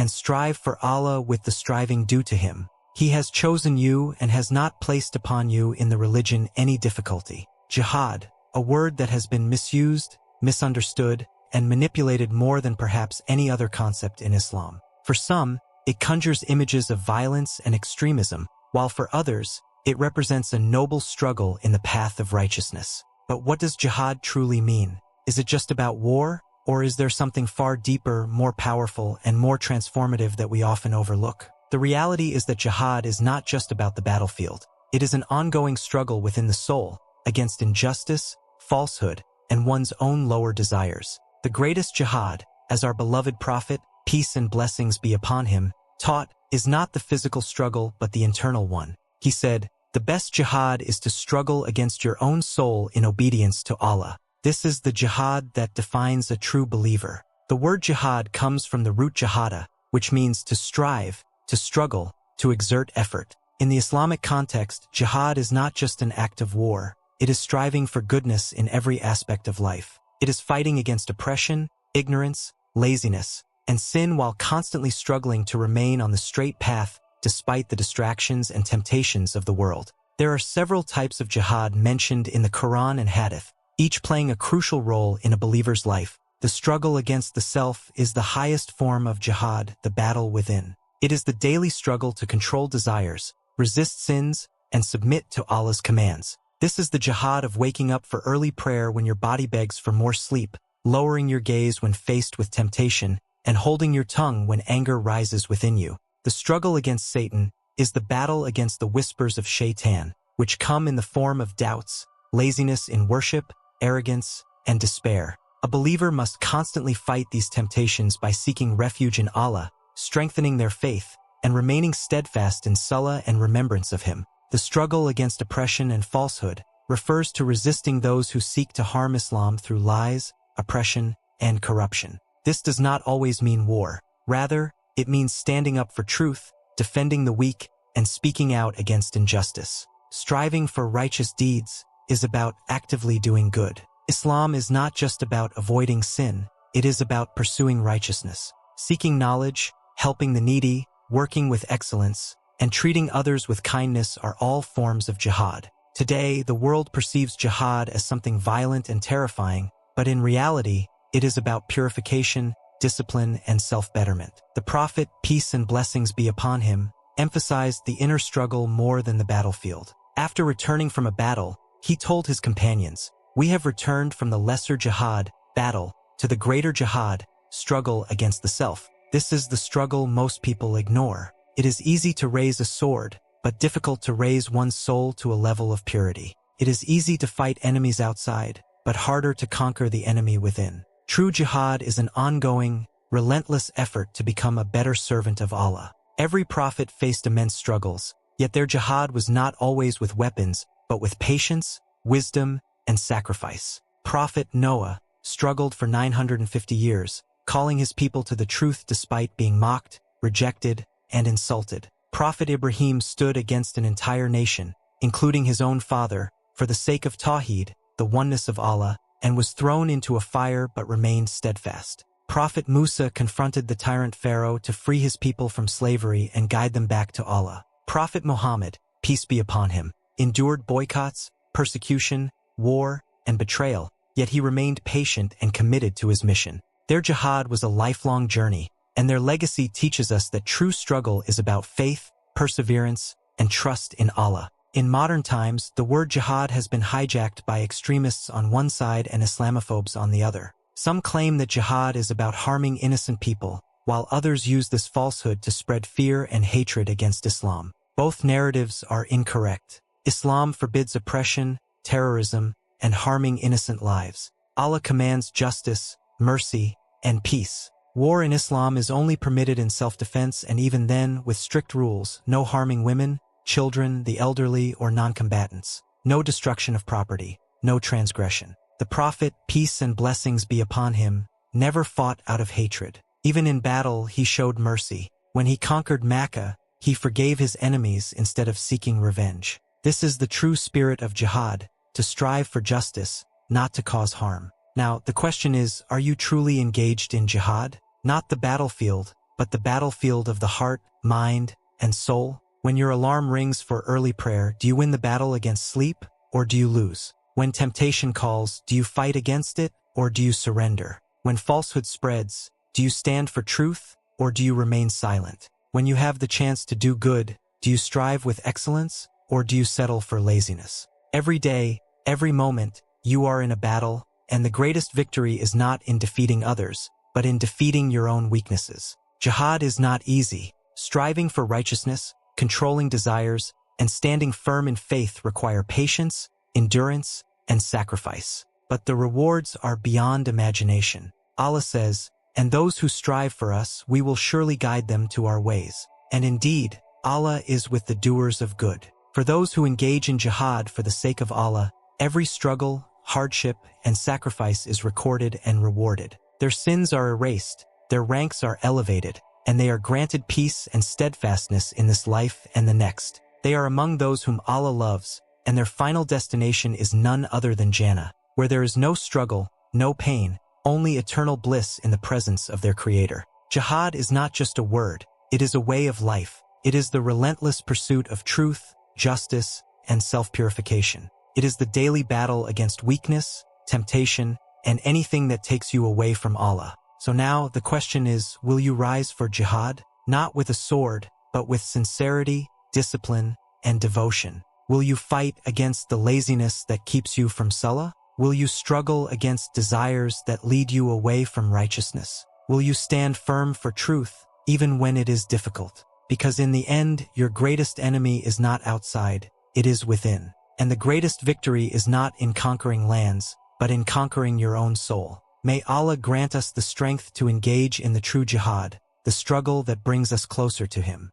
and strive for Allah with the striving due to Him. He has chosen you and has not placed upon you in the religion any difficulty. Jihad, a word that has been misused, misunderstood, and manipulated more than perhaps any other concept in Islam. For some, it conjures images of violence and extremism, while for others, it represents a noble struggle in the path of righteousness. But what does jihad truly mean? Is it just about war, or is there something far deeper, more powerful, and more transformative that we often overlook? The reality is that jihad is not just about the battlefield. It is an ongoing struggle within the soul, against injustice, falsehood, and one's own lower desires. The greatest jihad, as our beloved Prophet, peace and blessings be upon him, taught, is not the physical struggle but the internal one. He said, "The best jihad is to struggle against your own soul in obedience to Allah." This is the jihad that defines a true believer. The word jihad comes from the root jihada, which means to strive, to struggle, to exert effort. In the Islamic context, jihad is not just an act of war. It is striving for goodness in every aspect of life. It is fighting against oppression, ignorance, laziness, and sin while constantly struggling to remain on the straight path despite the distractions and temptations of the world. There are several types of jihad mentioned in the Quran and Hadith, each playing a crucial role in a believer's life. The struggle against the self is the highest form of jihad, the battle within. It is the daily struggle to control desires, resist sins, and submit to Allah's commands. This is the jihad of waking up for early prayer when your body begs for more sleep, lowering your gaze when faced with temptation, and holding your tongue when anger rises within you. The struggle against Satan is the battle against the whispers of Shaitan, which come in the form of doubts, laziness in worship, arrogance, and despair. A believer must constantly fight these temptations by seeking refuge in Allah, strengthening their faith, and remaining steadfast in salah and remembrance of Him. The struggle against oppression and falsehood refers to resisting those who seek to harm Islam through lies, oppression, and corruption. This does not always mean war. Rather, it means standing up for truth, defending the weak, and speaking out against injustice. Striving for righteous deeds is about actively doing good. Islam is not just about avoiding sin, it is about pursuing righteousness. Seeking knowledge, helping the needy, working with excellence, and treating others with kindness are all forms of jihad. Today, the world perceives jihad as something violent and terrifying, but in reality, it is about purification, discipline, and self-betterment. The Prophet, peace and blessings be upon him, emphasized the inner struggle more than the battlefield. After returning from a battle, he told his companions, "We have returned from the lesser jihad, battle, to the greater jihad, struggle against the self." This is the struggle most people ignore. It is easy to raise a sword, but difficult to raise one's soul to a level of purity. It is easy to fight enemies outside, but harder to conquer the enemy within. True jihad is an ongoing, relentless effort to become a better servant of Allah. Every prophet faced immense struggles, yet their jihad was not always with weapons, but with patience, wisdom, and sacrifice. Prophet Noah struggled for 950 years, calling his people to the truth despite being mocked, rejected, and insulted. Prophet Ibrahim stood against an entire nation, including his own father, for the sake of Tawheed, the oneness of Allah, and was thrown into a fire but remained steadfast. Prophet Musa confronted the tyrant Pharaoh to free his people from slavery and guide them back to Allah. Prophet Muhammad, peace be upon him, endured boycotts, persecution, war, and betrayal, yet he remained patient and committed to his mission. Their jihad was a lifelong journey, and their legacy teaches us that true struggle is about faith, perseverance, and trust in Allah. In modern times, the word jihad has been hijacked by extremists on one side and Islamophobes on the other. Some claim that jihad is about harming innocent people, while others use this falsehood to spread fear and hatred against Islam. Both narratives are incorrect. Islam forbids oppression, terrorism, and harming innocent lives. Allah commands justice, mercy, and peace. War in Islam is only permitted in self-defense, and even then, with strict rules: no harming women, children, the elderly, or non-combatants. No destruction of property, no transgression. The Prophet, peace and blessings be upon him, never fought out of hatred. Even in battle, he showed mercy. When he conquered Mecca, he forgave his enemies instead of seeking revenge. This is the true spirit of jihad, to strive for justice, not to cause harm. Now, the question is, are you truly engaged in jihad? Not the battlefield, but the battlefield of the heart, mind, and soul. When your alarm rings for early prayer, do you win the battle against sleep, or do you lose? When temptation calls, do you fight against it, or do you surrender? When falsehood spreads, do you stand for truth, or do you remain silent? When you have the chance to do good, do you strive with excellence, or do you settle for laziness? Every day, every moment, you are in a battle, and the greatest victory is not in defeating others, but in defeating your own weaknesses. Jihad is not easy. Striving for righteousness, controlling desires, and standing firm in faith require patience, endurance, and sacrifice. But the rewards are beyond imagination. Allah says, "And those who strive for us, we will surely guide them to our ways." And indeed, Allah is with the doers of good. For those who engage in jihad for the sake of Allah, every struggle, hardship, and sacrifice is recorded and rewarded. Their sins are erased, their ranks are elevated, and they are granted peace and steadfastness in this life and the next. They are among those whom Allah loves, and their final destination is none other than Jannah, where there is no struggle, no pain, only eternal bliss in the presence of their Creator. Jihad is not just a word, it is a way of life. It is the relentless pursuit of truth, justice, and self-purification. It is the daily battle against weakness, temptation, and anything that takes you away from Allah. So now the question is, will you rise for jihad? Not with a sword, but with sincerity, discipline, and devotion. Will you fight against the laziness that keeps you from salah? Will you struggle against desires that lead you away from righteousness? Will you stand firm for truth, even when it is difficult? Because in the end, your greatest enemy is not outside, it is within. And the greatest victory is not in conquering lands, but in conquering your own soul. May Allah grant us the strength to engage in the true jihad, the struggle that brings us closer to Him.